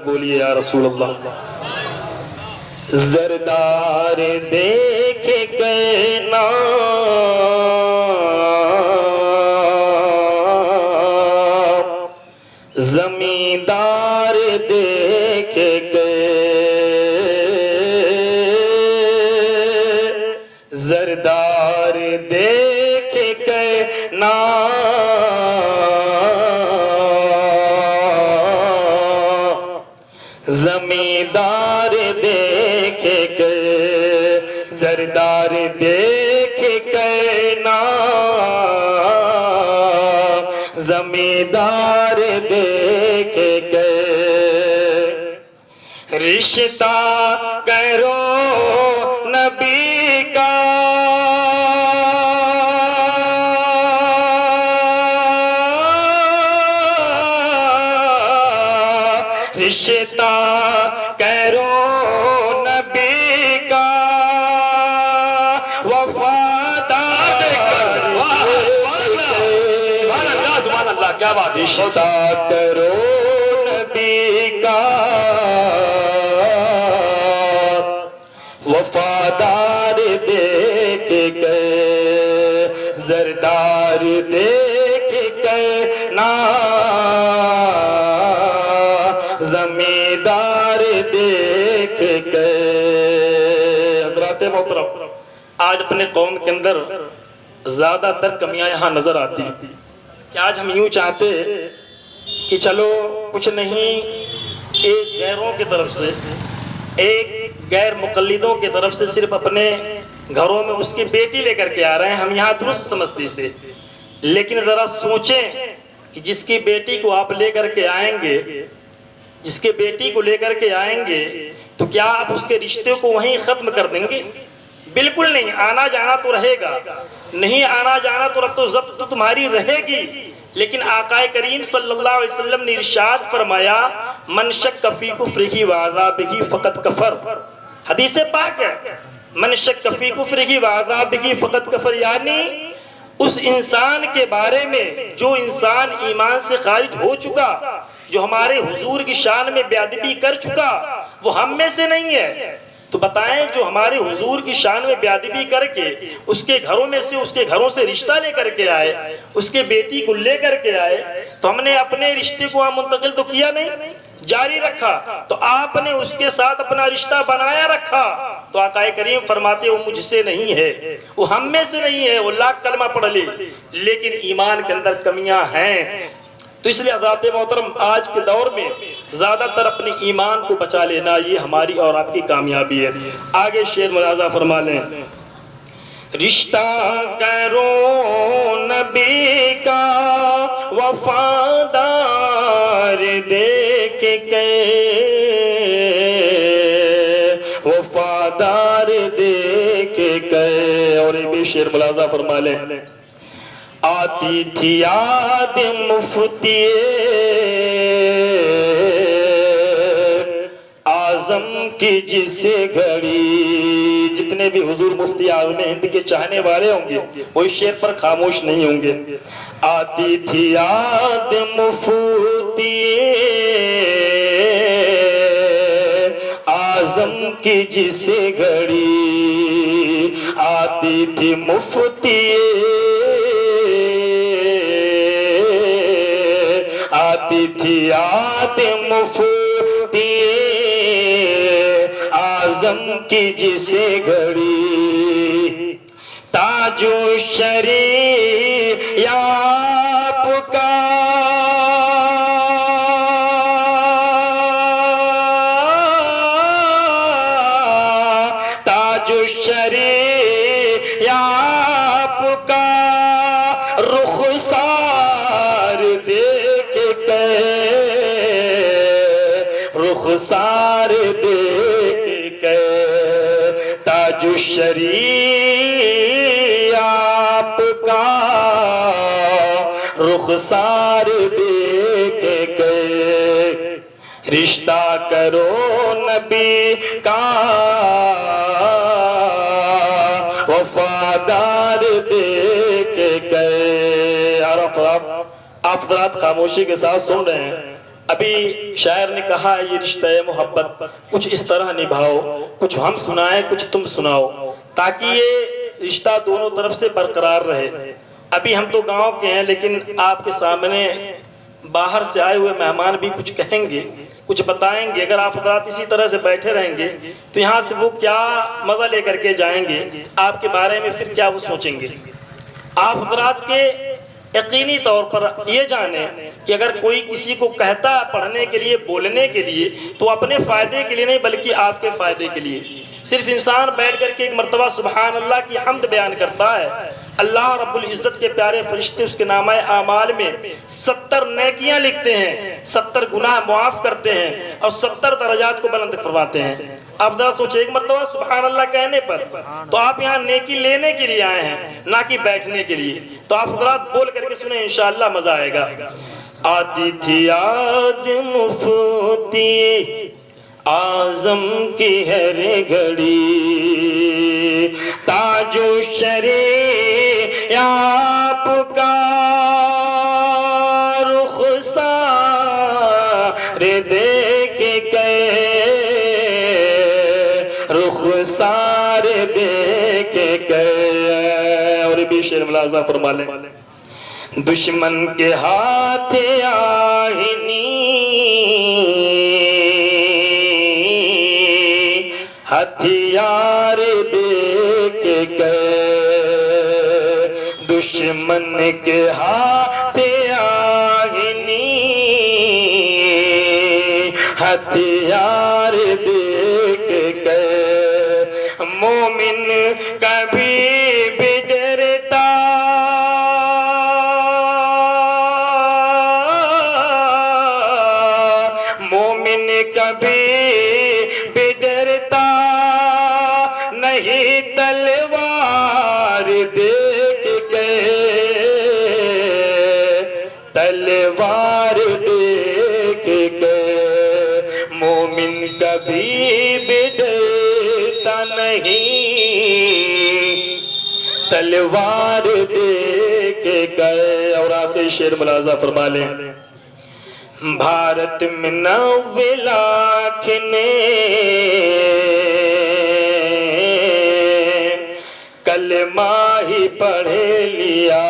بولیے یا رسول اللہ۔ زردار دیکھ کے نا زمیندار دیکھ کے زردار دیکھ کے نا زمیندار دیکھ کے زردار دیکھ کے نا زمیندار دیکھ کے رشتہ کرو نبی کا رشتہ کرو نبی کا وفادار کیا بات رشتہ کرو نبی کا وفادار دیکھ کے زردار دیکھ کے نا زمیندار دیکھ کے۔ حضرات محترم، آج اپنے قوم کے اندر زیادہ تر کمیاں یہاں نظر آتی ہیں کہ آج ہم یوں چاہتے کہ چلو کچھ نہیں، ایک غیروں کی طرف سے، ایک غیر مقلدوں کی طرف سے صرف اپنے گھروں میں اس کی بیٹی لے کر کے آ رہے ہیں، ہم یہاں درست سمجھتے تھے، لیکن ذرا سوچیں کہ جس کی بیٹی کو آپ لے کر کے آئیں گے، جس کے بیٹی کو لے کر کے آئیں گے تو کیا آپ اس کے رشتے کو وہیں ختم کر دیں گے؟ بالکل نہیں، آنا جانا تو رہے گا، نہیں آنا جانا تو رب تو ضبط تو تمہاری رہے گی، لیکن آقا کریم صلی اللہ علیہ وسلم نے ارشاد فرمایا من شک فی کفرہ وعذابہ فقد کفر، حدیث پاک ہے، من شک فی کفرہ وعذابہ فقد کفر، یعنی اس انسان کے بارے میں جو انسان ایمان سے خارج ہو چکا، جو ہمارے حضور کی شان میں بے ادبی کر چکا، وہ ہم میں سے نہیں ہے۔ تو بتائیں جو ہمارے حضور کی شان میں بے ادبی کر کے اس کے گھروں میں سے، اس کے گھروں سے رشتہ لے کر کے آئے، اس کے بیٹی کو لے کر کے آئے، تو ہم نے اپنے رشتے کو وہاں منتقل تو کیا نہیں، جاری رکھا، تو آپ نے اس کے ساتھ اپنا رشتہ بنایا رکھا۔ تو آقا کریم فرماتے وہ مجھ سے نہیں ہے، وہ ہم میں سے نہیں ہے، وہ لاکھ کلمہ پڑھ لے لیکن ایمان کے اندر کمیاں ہیں۔ تو اس لیے حضرات محترم آج کے دور میں زیادہ تر اپنے ایمان کو بچا لینا یہ ہماری اور آپ کی کامیابی ہے۔ آگے شعر ملاحظہ فرما لیں، رشتہ کرو نبی کا وفادار دیکھ کے وفادار دیکھ کے، اور یہ بھی شعر ملاحظہ فرما لیں، آتی تھی یاد مفتی اعظم کی جس گھڑی، جتنے بھی حضور مفتی اعظم ہند کے چاہنے والے ہوں گے وہ اس شعر پر خاموش نہیں ہوں گے۔ آتی تھی یاد مفتی اعظم کی جس گھڑی، آتی تھی مفتی آتی تھی یاد مفتی اعظم کی جس گھڑی، تاج الشریعہ آپ کا تاج الشریعہ آپ کا رخسار دیکھ کے رخسار دیکھ کے تاج الشریعہ آپ کا رخسار دیکھ کے، رشتہ کرو نبی کا وفادار دیکھ کے۔ آپ حضرات خاموشی کے ساتھ سن رہے ہیں، ابھی شاعر نے کہا یہ رشتہ محبت کچھ اس طرح نبھاؤ، کچھ ہم سنائیں کچھ تم سناؤ، تاکہ یہ رشتہ دونوں طرف سے برقرار رہے۔ ابھی ہم تو گاؤں کے ہیں، لیکن آپ کے سامنے باہر سے آئے ہوئے مہمان بھی کچھ کہیں گے، کچھ بتائیں گے۔ اگر آپ حضرات اسی طرح سے بیٹھے رہیں گے تو یہاں سے وہ کیا مزہ لے کر کے جائیں گے، آپ کے بارے میں پھر کیا وہ سوچیں گے۔ آپ حضرات کے یقینی طور پر یہ جانیں کہ اگر کوئی کسی کو کہتا ہے پڑھنے کے لیے، بولنے کے لیے، تو اپنے فائدے کے لیے نہیں بلکہ آپ کے فائدے کے لیے۔ صرف انسان بیٹھ کر کے ایک مرتبہ سبحان اللہ کی حمد بیان کرتا ہے، اللہ رب العزت کے پیارے فرشتے اس کے نامہ اعمال میں 70 نیکیاں لکھتے ہیں، 70 گناہ معاف کرتے ہیں اور 70 درجات کو بلند فرماتے ہیں۔ آپ ذرا سوچیں، ایک مرتبہ سبحان اللہ کہنے پر تو آپ یہاں نیکی لینے کے لیے آئے ہیں، نہ کہ بیٹھنے کے لیے۔ تو آپ حضرات بول کر کے سنیں، انشاءاللہ مزہ آئے گا۔ آتی تھی یاد مفتی اعظم کی ہر گھڑی، تاج و شریعت آپ کا رخسار دیکھ کے، رخسار دیکھ کے۔ اور بھی شعر ملاحظہ فرما لیں۔ دشمن کے ہاتھ آہنی ہتھیار دیکھ کے، دشمن کے ہاتھ آہنی ہتھیار دیکھ کے، مومن کبھی بھی ڈرتا کبھی بھی ڈرتا نہیں، تلوار دیکھ کے، تلوار دیکھ کے، مومن کبھی بھی ڈرتا نہیں، تلوار دیکھ کے۔ اور آخری شعر ملاحظہ فرما لیں۔ بھارت میں 90 لاکھ نے کلمہ ہی پڑھ لیا۔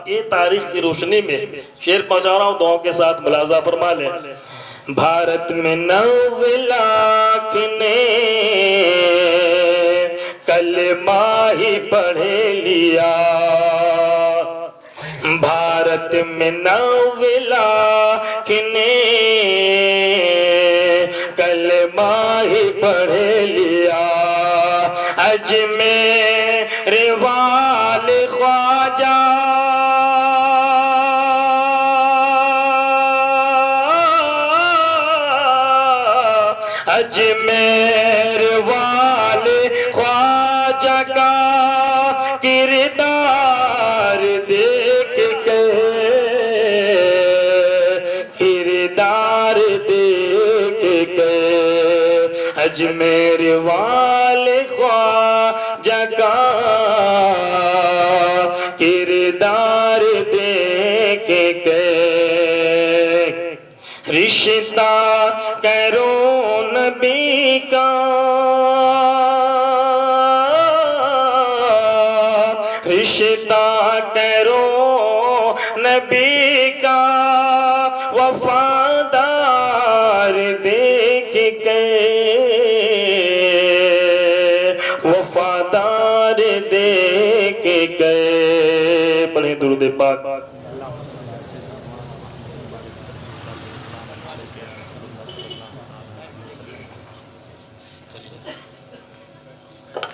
یہ تاریخ کی روشنی میں شعر پہنچا رہا ہوں، دعاؤں کے ساتھ ملاحظہ فرما لیں۔ بھارت میں 90 لاکھ نے کلمہ ہی پڑھ لیا، بھارت میں 90 لاکھ نے کلمہ ہی پڑھ لیا، اجمیر والے خواجہ اجمیر والے خواجہ کا کردار دیکھ کے، کردار دیکھ کے، اجمیر والے خواجہ کا کردار دیکھ کے، رشتہ کرو نبی کا، رشتہ کرو نبی کا، وفادار دیکھ کے، وفادار دیکھ کے۔ پڑھیں درود پاک۔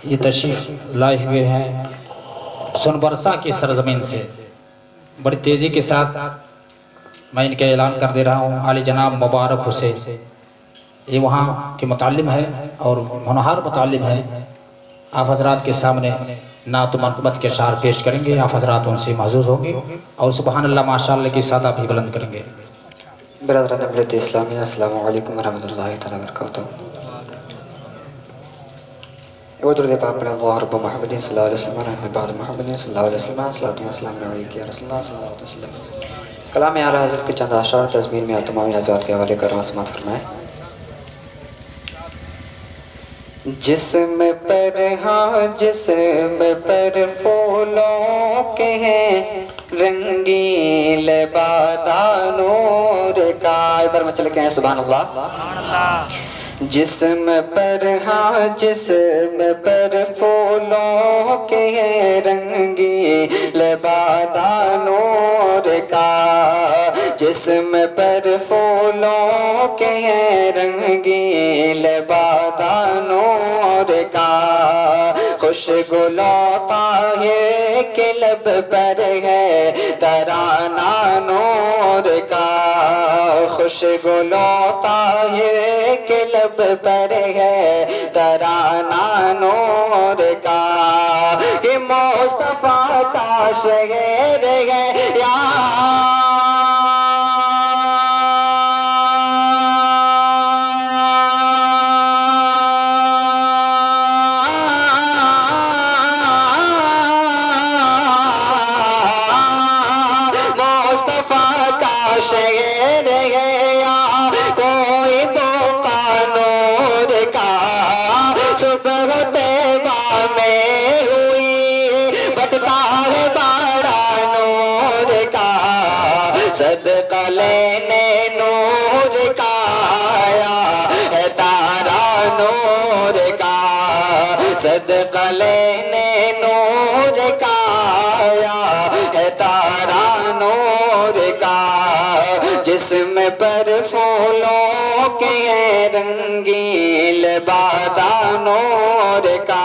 یہ تشریف لائے ہوئے ہیں سنبرسا کی سرزمین سے۔ بڑی تیزی کے ساتھ میں ان کا اعلان کر دے رہا ہوں، عالی جناب مبارک حسین، یہ وہاں کے متعلم ہے اور ہونہار متعلم ہے۔ آپ حضرات کے سامنے نعت و منقبت کے اشعار پیش کریں گے، آپ حضرات ان سے محظوظ ہوں گے اور سبحان اللہ ماشاءاللہ کی سادہ بھی بلند کریں گے۔ برادران ملت اسلامیہ، السلام علیکم ورحمۃ اللہ تعالیٰ وبرکاتہ۔ ودرود پاک پر اللہ رب محمد صلی اللہ علیہ وسلم، رحمت بعد محمد صلی اللہ علیہ وسلم، صلاۃ و سلام علیک یا رسول اللہ صلی اللہ علیہ وسلم۔ کلام اعلیٰ حضرت کے چند اشعار تضمین میں تمام حضرات کے حوالے کر رہا ہوں، سماعت فرمائیں۔ جسم پر ہاں جسم پر پھولوں کے ہیں رنگین لبادہ نور کا، ایک بار میں چلے کہیں سبحان اللہ۔ جسم پر ہاں جسم پر پھولوں کے ہیں رنگین لبادہ نور کا، جسم پر پھولوں کے ہیں رنگین لبادہ نور کا، خوش گلوں طاہر کے لب پر ہے ترانہ نور کا، خوش گلوں طاہر کے لب پر ہے ترانہ نور کا، یہ مصطفیٰ کا شہر ہے یا شہر ہے یا کوئی موقع نور کا، صبح طیبہ میں ہوئی بٹتا ہے بارہ نور کا، صدقہ لینے نور کا آیا ہے تارا نور کا، صدقہ لینے نور کا آیا ہے تارا نور کا، جسم پر پھولوں کے ہیں رنگین لبادہ نور کا،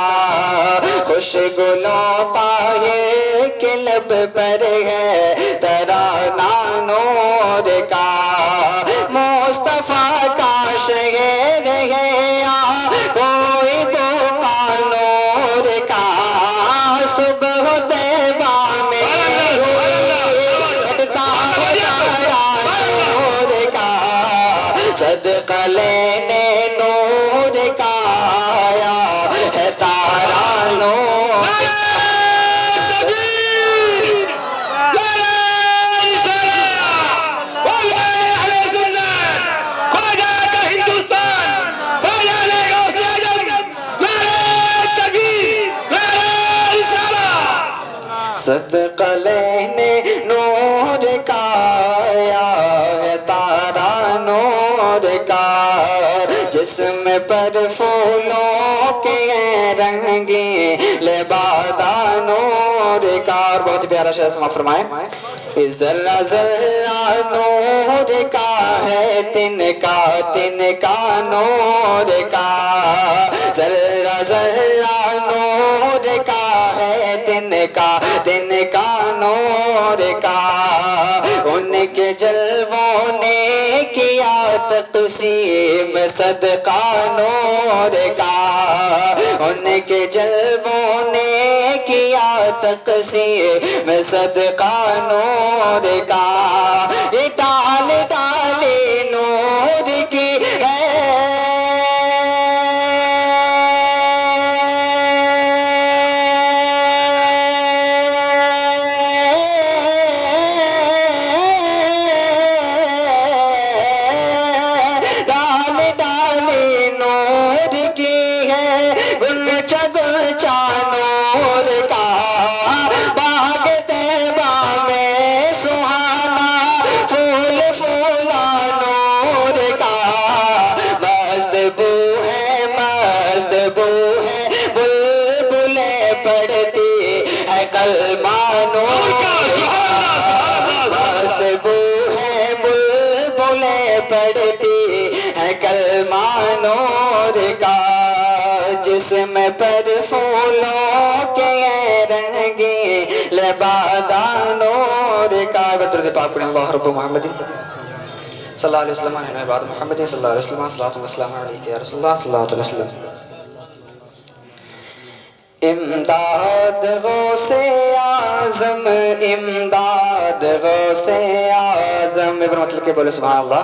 خوش گلوں طاہر کے لب پر ہے ترانہ نور کا، مصطفیٰ کا شہر ہے یا کوئی موقع نور کا، صبح طیبہ میں صدقہ لینے نور کا آیا ہے تارا نور صدقہ لینے نور کا آیا ہے تارا نور کا، جسم پر پھولوں کے رنگین لبادہ نور کا، اور بہت ہی پیارا شعر سماعت فرمائیں۔ ذرہ ذرہ نور کا ہے تن کا نور کا، ذرہ ذرہ نور کا ہے تن کا نور کا، ان کے جلووں نے کیا تقسیم صدقہ نور کا، ان کے جلووں نے کیا تقسیم صدقہ نور کا، یہ ڈال ڈالی نور کی ہے پڑھتی ہے کلمہ نور کا، جسم پر پھولوں کے رنگین لبادہ نور کا، درود پاک پڑھیں اللہ رب محمد صلی اللہ علیہ وسلم علیہ بعد محمد صلی اللہ علیہ وسلم صلاۃ و سلام علیک یا رسول اللہ صلی اللہ علیہ وسلم۔ امداد غوث اعظم امداد غوث اعظم، مطلب کہ بولے سبحان اللہ۔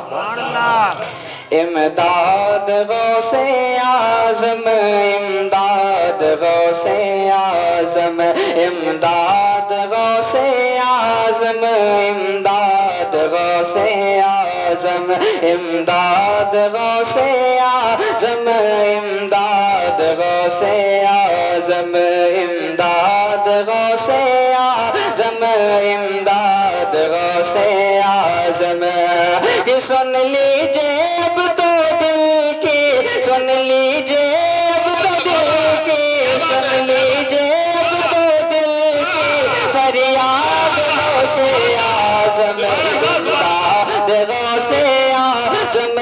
امداد غوث اعظم امداد غوث اعظم امداد غوث اعظم امداد غوث اعظم امداد غوث اعظم امداد غوث اعظم امداد غوث اعظم امداد غوث اعظم یہ سن لیجئے اب تو دل کی سن لیجئے اب تو دل کی سن لیجئے اب تو دل کی فریاد غوث اعظم امداد غوث اعظم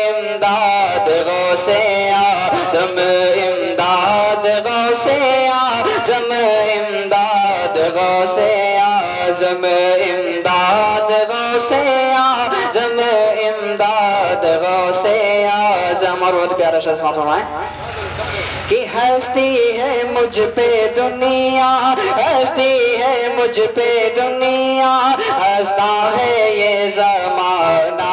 امداد غوث اعظم امداد غوث اعظم امداد غوث اعظم امداد غوث اعظم امداد غوث اعظم اور بہت پیارا شعر سماعت فرمائیں کہ ہستی ہے مجھ پہ دنیا ہستی ہے مجھ پہ دنیا ہنستا ہے یہ زمانہ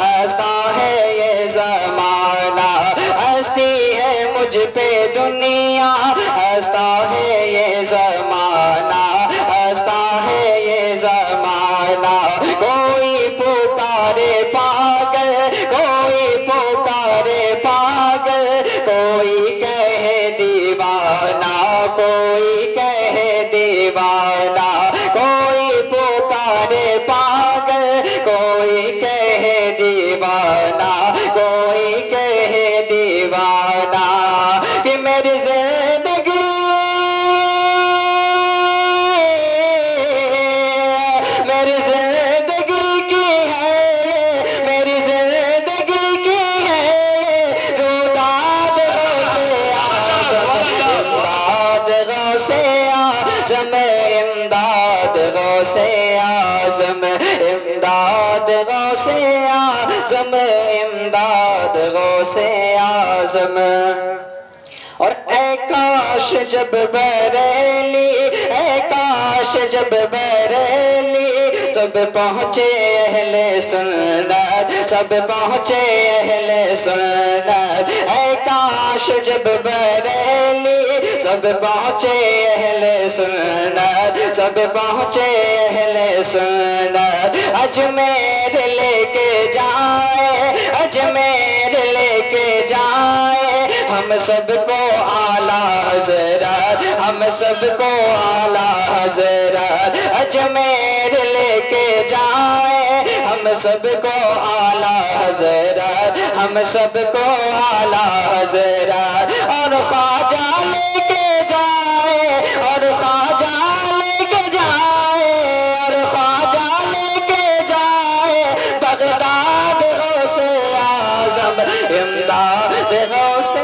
ہنستا ہے یہ زمانہ ہستی ہے مجھ پہ دنیا ہنستا ہے یہ زمانہ ہنستا ہے یہ زمانہ کوئی پکارے پاگل کوئی پکارے پاگل کوئی کہے دیوانہ کوئی کہے دیوانہ کوئی پکارے پاگل کوئی کہے دیوانہ کوئی کہے دیوانہ کہ میری زندگی میری زندگی کی ہے میری زندگی کی ہے روداد غوث اعظم امداد غوث اعظم امداد غوث اعظم امداد غوث اعظم اور اے کاش جب بریلی اے کاش جب بریلی سب پہنچے اہل سنت سب پہنچے اہل سنت اے کاش جب بریلی سب پہنچے اہل سنت سب پہنچے اہل سنت اجمیر لے کے جائے اجمیر لے کے جائے ہم سب کو اعلیٰ حضرت ہم سب کو اعلیٰ حضرت اجمیر لے کے جائے ہم سب کو اعلیٰ حضرت ہم سب کو اعلیٰ حضرت اور خواجہ لے کے جائے اور خواجہ لے کے جائے اور خواجہ لے کے جائے بغداد غوث اعظم امداد غوث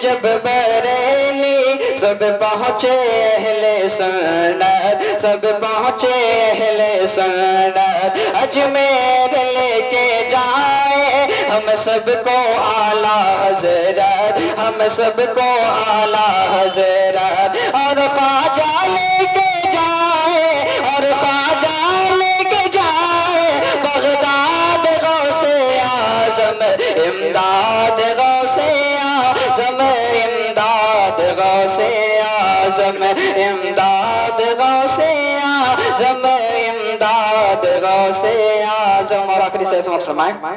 جب بریلی سب پہنچے اہل سنت سب پہنچے اہل سنت اجمیر لے کے جائے ہم سب کو اعلیٰ حضرت ہم سب کو اعلیٰ حضرت اور خواجہ لے کے جائے اور خواجہ لے کے جائے بغداد غوث اعظم امداد غوث اعظم امداد غوث اعظم امداد غوث اعظم امداد غوث اعظم اور آخری سے سمجھ فرمائیں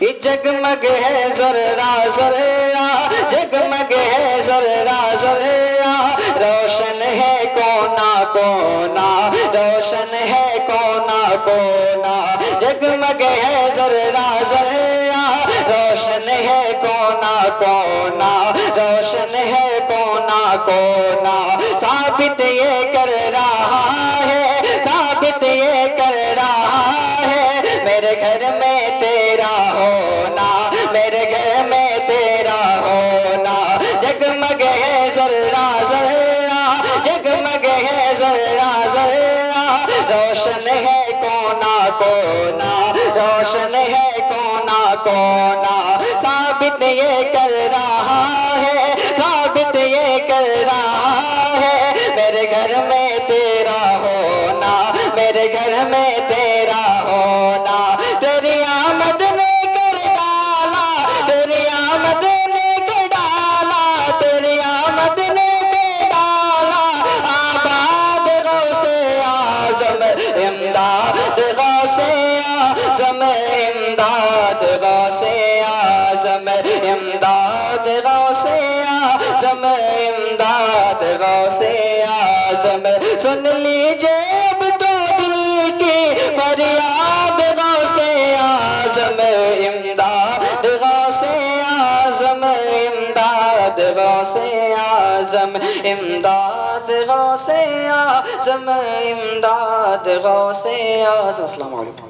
یہ جگمگ ہے ذرہ ذرہ جگمگ ہے ذرہ ذرہ روشن ہے کونا کونا روشن ہے کونا کونا جگمگ ہے ذرہ ذرہ روشن ہے کونا کونا روشن ہے کونا کونا ثابت یہ کر رہا ہے ثابت یہ کر رہا ہے میرے گھر میں تیرا ہونا میرے گھر میں تیرا ہونا جگمگ ہے ذرہ ذرہ جگمگ ہے ذرہ ذرہ روشن ہے کونا کونا روشن ہے کونا کونا ثابت یہ کر رہا ہے ثابت یہ کر رہا ہے میرے گھر میں تیرا ہونا تیری آمد نے کر ڈالا تیری آمد نے کر ڈالا تیری آمد نے کر ڈالا آباد غوث اعظم امداد غوث اعظم امداد غوث اعظم امداد غوث اعظم امداد غوث اعظم سن لیجئے اب تو دل کی فریاد غوث اعظم امداد غوث اعظم امداد غوث اعظم امداد غوث اعظم امداد غوث اعظم. السلام علیکم.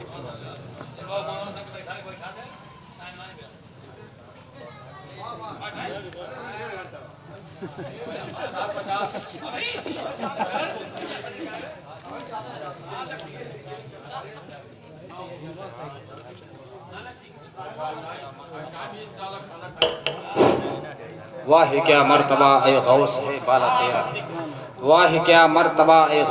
واہ کیا مرتبہ اے غوث ہے بالا تیرا، واہ کیا مرتبہ اے